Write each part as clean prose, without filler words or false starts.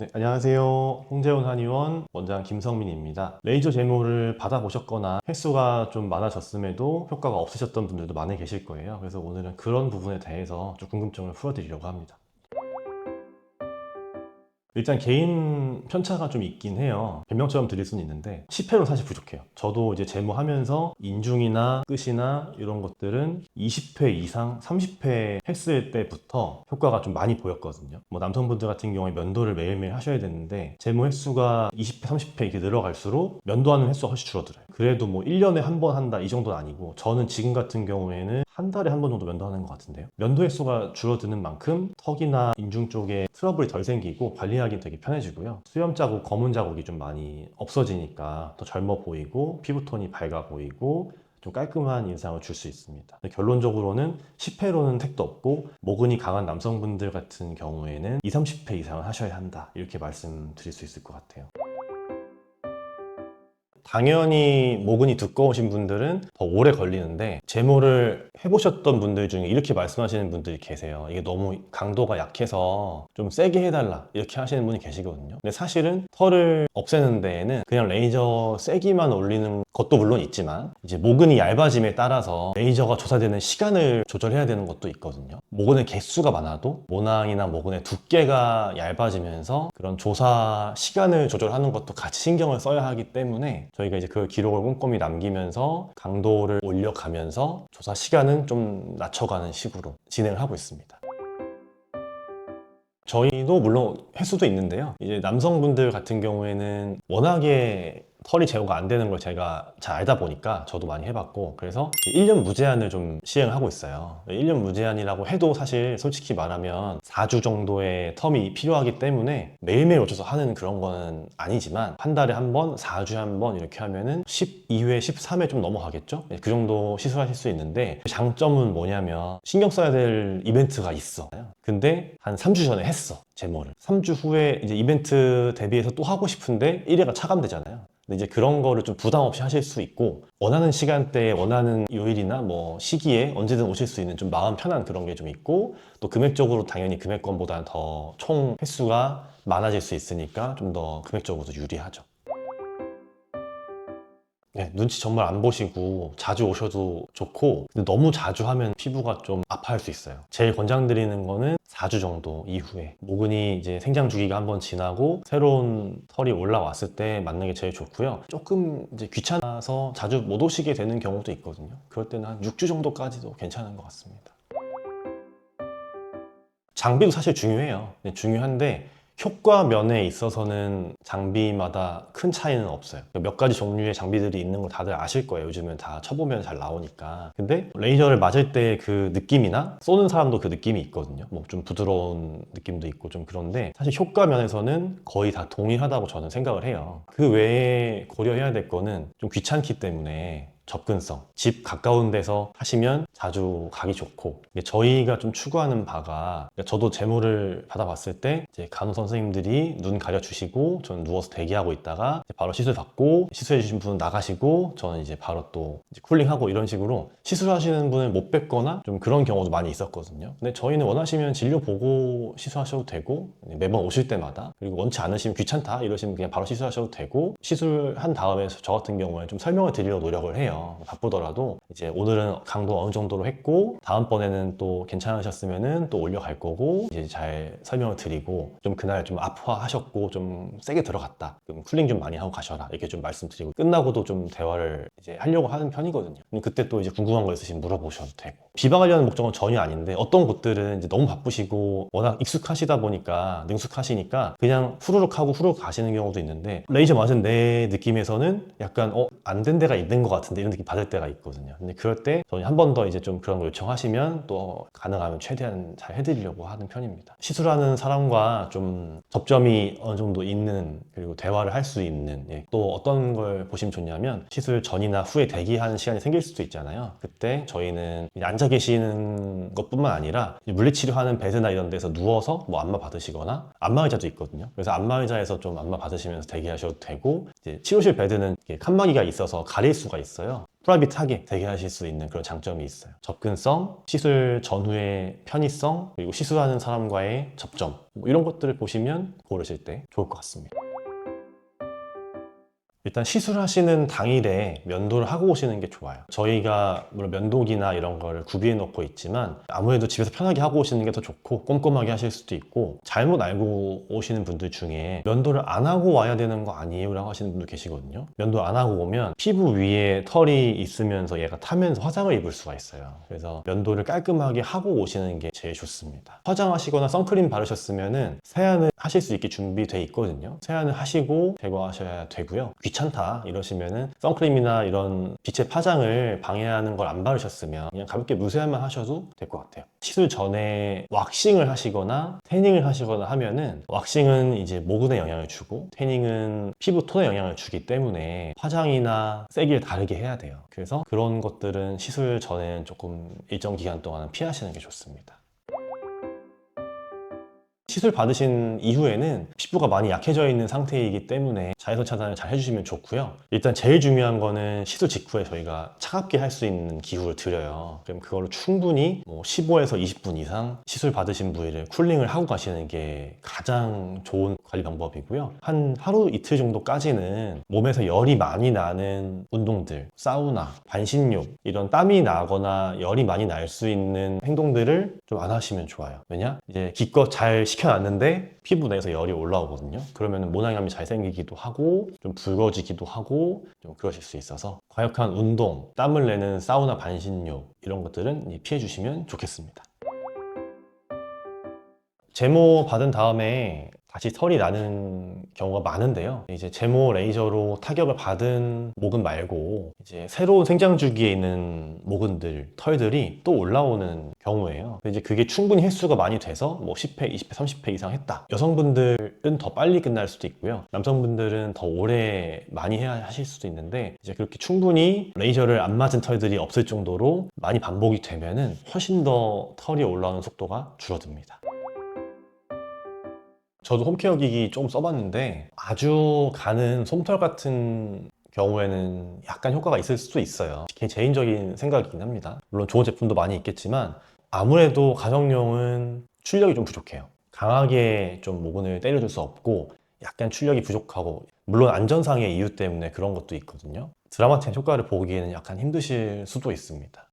네, 안녕하세요. 홍재훈 한의원 원장 김성민입니다. 레이저 제모를 받아보셨거나 횟수가 좀 많아졌음에도 효과가 없으셨던 분들도 많이 계실 거예요. 그래서 오늘은 그런 부분에 대해서 좀 궁금증을 풀어드리려고 합니다. 일단 개인 편차가 좀 있긴 해요. 변명처럼 드릴 수는 있는데 10회는 사실 부족해요. 저도 이제 제모하면서 인중이나 끝이나 이런 것들은 20회 이상 30회 했을 때부터 효과가 좀 많이 보였거든요. 뭐 남성분들 같은 경우에 면도를 매일매일 하셔야 되는데 제모 횟수가 20회 30회 이렇게 늘어갈수록 면도하는 횟수가 훨씬 줄어들어요. 그래도 뭐 1년에 한 번 한다 이 정도는 아니고, 저는 지금 같은 경우에는 한 달에 한 번 정도 면도하는 것 같은데요. 면도 횟수가 줄어드는 만큼 턱이나 인중 쪽에 트러블이 덜 생기고 관리하기 되게 편해지고요. 수염 자국, 검은 자국이 좀 많이 없어지니까 더 젊어 보이고 피부톤이 밝아 보이고 좀 깔끔한 인상을 줄 수 있습니다. 결론적으로는 10회로는 택도 없고, 모근이 강한 남성분들 같은 경우에는 2, 30회 이상을 하셔야 한다, 이렇게 말씀드릴 수 있을 것 같아요. 당연히 모근이 두꺼우신 분들은 더 오래 걸리는데, 제모를 해보셨던 분들 중에 이렇게 말씀하시는 분들이 계세요. 이게 너무 강도가 약해서 좀 세게 해달라, 이렇게 하시는 분이 계시거든요. 근데 사실은 털을 없애는 데에는 그냥 레이저 세기만 올리는 것도 물론 있지만, 이제 모근이 얇아짐에 따라서 레이저가 조사되는 시간을 조절해야 되는 것도 있거든요. 모근의 개수가 많아도 모낭이나 모근의 두께가 얇아지면서 그런 조사 시간을 조절하는 것도 같이 신경을 써야 하기 때문에, 저희가 이제 그 기록을 꼼꼼히 남기면서 강도를 올려가면서 조사 시간은 좀 낮춰가는 식으로 진행을 하고 있습니다. 저희도 물론 횟수도 있는데요. 이제 남성분들 같은 경우에는 워낙에 털이 제거가 안 되는 걸 제가 잘 알다 보니까 저도 많이 해봤고, 그래서 1년 무제한을 좀 시행을 하고 있어요. 1년 무제한이라고 해도 사실 솔직히 말하면 4주 정도의 텀이 필요하기 때문에 매일매일 오셔서 하는 그런 거는 아니지만, 한 달에 한 번, 4주에 한 번 이렇게 하면은 12회, 13회 좀 넘어가겠죠? 그 정도 시술하실 수 있는데, 장점은 뭐냐면 신경 써야 될 이벤트가 있어. 근데 한 3주 전에 했어, 제모를. 3주 후에 이제 이벤트 대비해서 또 하고 싶은데 1회가 차감되잖아요. 근데 이제 그런 거를 좀 부담 없이 하실 수 있고, 원하는 시간대에 원하는 요일이나 뭐 시기에 언제든 오실 수 있는 좀 마음 편한 그런 게 좀 있고, 또 금액적으로 당연히 금액권보다는 더 총 횟수가 많아질 수 있으니까 좀 더 금액적으로도 유리하죠. 네, 눈치 정말 안 보시고 자주 오셔도 좋고, 근데 너무 자주 하면 피부가 좀 아파할 수 있어요. 제일 권장드리는 거는 4주 정도 이후에, 모근이 이제 생장 주기가 한번 지나고 새로운 털이 올라왔을 때 맞는 게 제일 좋고요. 조금 이제 귀찮아서 자주 못 오시게 되는 경우도 있거든요. 그럴 때는 한 6주 정도까지도 괜찮은 것 같습니다. 장비도 사실 중요해요. 네, 중요한데 효과 면에 있어서는 장비마다 큰 차이는 없어요. 몇 가지 종류의 장비들이 있는 걸 다들 아실 거예요. 요즘은 다 쳐보면 잘 나오니까. 근데 레이저를 맞을 때 그 느낌이나 쏘는 사람도 그 느낌이 있거든요. 뭐 좀 부드러운 느낌도 있고 좀 그런데, 사실 효과 면에서는 거의 다 동일하다고 저는 생각을 해요. 그 외에 고려해야 될 거는 좀 귀찮기 때문에 접근성, 집 가까운 데서 하시면 자주 가기 좋고, 이게 저희가 좀 추구하는 바가, 그러니까 저도 제모를 받아봤을 때 이제 간호 선생님들이 눈 가려주시고 저는 누워서 대기하고 있다가 이제 바로 시술 받고, 시술해 주신 분은 나가시고 저는 이제 바로 또 이제 쿨링하고, 이런 식으로 시술하시는 분을 못 뵙거나 좀 그런 경우도 많이 있었거든요. 근데 저희는 원하시면 진료 보고 시술하셔도 되고, 매번 오실 때마다, 그리고 원치 않으시면 귀찮다 이러시면 그냥 바로 시술하셔도 되고, 시술한 다음에 저 같은 경우에 좀 설명을 드리려고 노력을 해요. 바쁘더라도 이제 오늘은 강도 어느 정도로 했고 다음번에는 또 괜찮으셨으면은 또 올려갈 거고, 이제 잘 설명을 드리고, 좀 그날 좀 아파하셨고 좀 세게 들어갔다, 그럼 쿨링 좀 많이 하고 가셔라, 이렇게 좀 말씀드리고 끝나고도 좀 대화를 이제 하려고 하는 편이거든요. 그때 또 이제 궁금한 거 있으시면 물어보셔도 되고, 비방하려는 목적은 전혀 아닌데, 어떤 곳들은 이제 너무 바쁘시고 워낙 익숙하시다 보니까, 능숙하시니까 그냥 후루룩 하고 후루룩 가시는 경우도 있는데, 레이저 맞은 내 느낌에서는 약간 안 된 데가 있는 것 같은데 이런 느낌 받을 때가 있거든요. 근데 그럴 때 저는 한 번 더 이제 좀 그런 걸 요청하시면 또 가능하면 최대한 잘 해드리려고 하는 편입니다. 시술하는 사람과 좀 접점이 어느 정도 있는, 그리고 대화를 할 수 있는, 또 어떤 걸 보시면 좋냐면, 시술 전이나 후에 대기하는 시간이 생길 수도 있잖아요. 그때 저희는 앉아 계시는 것뿐만 아니라 물리치료하는 베드나 이런 데서 누워서 뭐 안마 받으시거나, 안마의자도 있거든요. 그래서 안마의자에서 좀 안마 받으시면서 대기하셔도 되고, 이제 치료실 베드는 이렇게 칸막이가 있어서 가릴 수가 있어요. 프라이빗하게 대기하실 수 있는 그런 장점이 있어요. 접근성, 시술 전후의 편의성, 그리고 시술하는 사람과의 접점, 뭐 이런 것들을 보시면 고르실 때 좋을 것 같습니다. 일단 시술하시는 당일에 면도를 하고 오시는 게 좋아요. 저희가 물론 면도기나 이런 거를 구비해 놓고 있지만 아무래도 집에서 편하게 하고 오시는 게 더 좋고 꼼꼼하게 하실 수도 있고, 잘못 알고 오시는 분들 중에 면도를 안 하고 와야 되는 거 아니에요? 라고 하시는 분도 계시거든요. 면도 안 하고 오면 피부 위에 털이 있으면서 얘가 타면서 화상을 입을 수가 있어요. 그래서 면도를 깔끔하게 하고 오시는 게 제일 좋습니다. 화장하시거나 선크림 바르셨으면은 세안을 하실 수 있게 준비돼 있거든요. 세안을 하시고 제거하셔야 되고요. 귀찮다 이러시면은 선크림이나 이런 빛의 파장을 방해하는 걸 안 바르셨으면 그냥 가볍게 무세안만 하셔도 될 것 같아요. 시술 전에 왁싱을 하시거나 태닝을 하시거나 하면은, 왁싱은 이제 모근에 영향을 주고 태닝은 피부 톤에 영향을 주기 때문에 화장이나 세기를 다르게 해야 돼요. 그래서 그런 것들은 시술 전에는 조금 일정 기간 동안은 피하시는 게 좋습니다. 시술 받으신 이후에는 피부가 많이 약해져 있는 상태이기 때문에 자외선 차단을 잘 해주시면 좋고요. 일단 제일 중요한 거는 시술 직후에 저희가 차갑게 할 수 있는 기구를 드려요. 그럼 그걸로 충분히 15에서 20분 이상 시술 받으신 부위를 쿨링을 하고 가시는 게 가장 좋은 관리 방법이고요. 한 하루 이틀 정도까지는 몸에서 열이 많이 나는 운동들, 사우나, 반신욕, 이런 땀이 나거나 열이 많이 날 수 있는 행동들을 좀 안 하시면 좋아요. 왜냐? 이제 기껏 잘 시켜놨는데 피부 내에서 열이 올라오거든요. 그러면 모낭염이 잘 생기기도 하고 좀 붉어지기도 하고 좀 그러실 수 있어서 과격한 운동, 땀을 내는 사우나, 반신욕 이런 것들은 피해 주시면 좋겠습니다. 제모 받은 다음에 다시 털이 나는 경우가 많은데요. 이제 제모 레이저로 타격을 받은 모근 말고 이제 새로운 생장 주기에 있는 모근들, 털들이 또 올라오는 경우예요. 이제 그게 충분히 횟수가 많이 돼서 10회, 20회, 30회 이상 했다. 여성분들은 더 빨리 끝날 수도 있고요. 남성분들은 더 오래 많이 해야 하실 수도 있는데, 이제 그렇게 충분히 레이저를 안 맞은 털들이 없을 정도로 많이 반복이 되면은 훨씬 더 털이 올라오는 속도가 줄어듭니다. 저도 홈케어 기기 좀 써봤는데 아주 가는 솜털 같은 경우에는 약간 효과가 있을 수도 있어요. 개인적인 생각이긴 합니다. 물론 좋은 제품도 많이 있겠지만 아무래도 가정용은 출력이 좀 부족해요. 강하게 좀 모근을 때려줄 수 없고 약간 출력이 부족하고, 물론 안전상의 이유 때문에 그런 것도 있거든요. 드라마틱한 효과를 보기에는 약간 힘드실 수도 있습니다.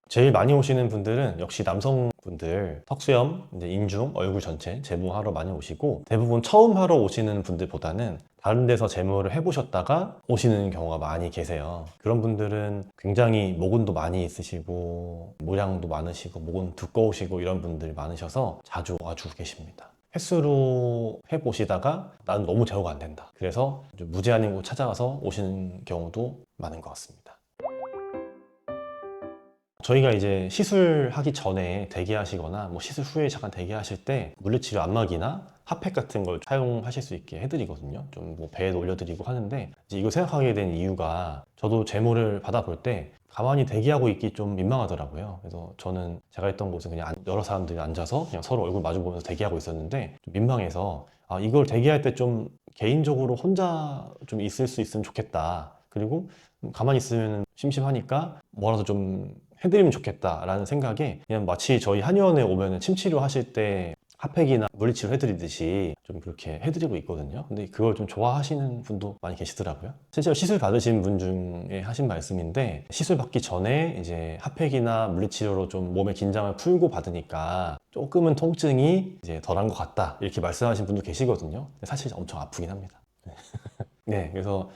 제일 많이 오시는 분들은 역시 남성분들, 턱수염, 이제 인중, 얼굴 전체 제모하러 많이 오시고, 대부분 처음 하러 오시는 분들보다는 다른 데서 제모를 해보셨다가 오시는 경우가 많이 계세요. 그런 분들은 굉장히 모근도 많이 있으시고 모량도 많으시고 모근 두꺼우시고 이런 분들이 많으셔서 자주 와주고 계십니다. 횟수로 해보시다가 나는 너무 제어가 안 된다, 그래서 무제한인 곳 찾아가서 오시는 경우도 많은 것 같습니다. 저희가 이제 시술하기 전에 대기하시거나 시술 후에 잠깐 대기하실 때 물리치료 안마기나 핫팩 같은 걸 사용하실 수 있게 해드리거든요. 좀 배에도 올려드리고 하는데, 이제 이거 생각하게 된 이유가, 저도 제모를 받아볼 때 가만히 대기하고 있기 좀 민망하더라고요. 그래서 저는 제가 있던 곳은 그냥 여러 사람들이 앉아서 그냥 서로 얼굴 마주 보면서 대기하고 있었는데 좀 민망해서, 이걸 대기할 때 좀 개인적으로 혼자 좀 있을 수 있으면 좋겠다. 그리고 가만히 있으면 심심하니까 뭐라도 좀 해드리면 좋겠다라는 생각에 그냥 마치 저희 한의원에 오면 침치료 하실 때 핫팩이나 물리치료 해드리듯이 좀 그렇게 해드리고 있거든요. 근데 그걸 좀 좋아하시는 분도 많이 계시더라고요. 실제로 시술 받으신 분 중에 하신 말씀인데, 시술 받기 전에 이제 핫팩이나 물리치료로 좀 몸의 긴장을 풀고 받으니까 조금은 통증이 이제 덜한 것 같다, 이렇게 말씀하신 분도 계시거든요. 근데 사실 엄청 아프긴 합니다. 네, 그래서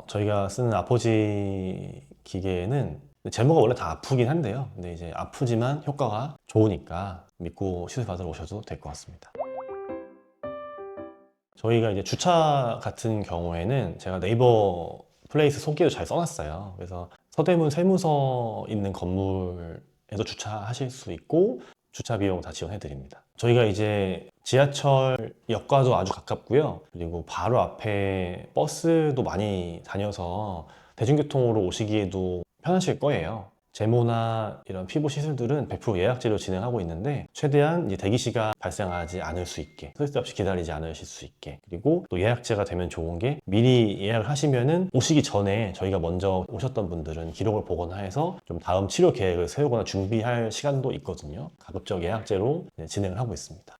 저희가 쓰는 아포지 기계는 제모가 원래 다 아프긴 한데요. 근데 이제 아프지만 효과가 좋으니까 믿고 시술 받으러 오셔도 될 것 같습니다. 저희가 이제 주차 같은 경우에는 제가 네이버 플레이스 소개도 잘 써놨어요. 그래서 서대문 세무서 있는 건물에서 주차하실 수 있고 주차 비용 다 지원해드립니다. 저희가 이제 지하철역과도 아주 가깝고요. 그리고 바로 앞에 버스도 많이 다녀서 대중교통으로 오시기에도 편하실 거예요. 제모나 이런 피부 시술들은 100% 예약제로 진행하고 있는데 최대한 이제 대기 시간 발생하지 않을 수 있게 쓸데없이 기다리지 않으실 수 있게 그리고 또 예약제가 되면 좋은 게 미리 예약을 하시면은 오시기 전에 저희가 먼저 오셨던 분들은 기록을 보거나 해서 좀 다음 치료 계획을 세우거나 준비할 시간도 있거든요. 가급적 예약제로 진행을 하고 있습니다.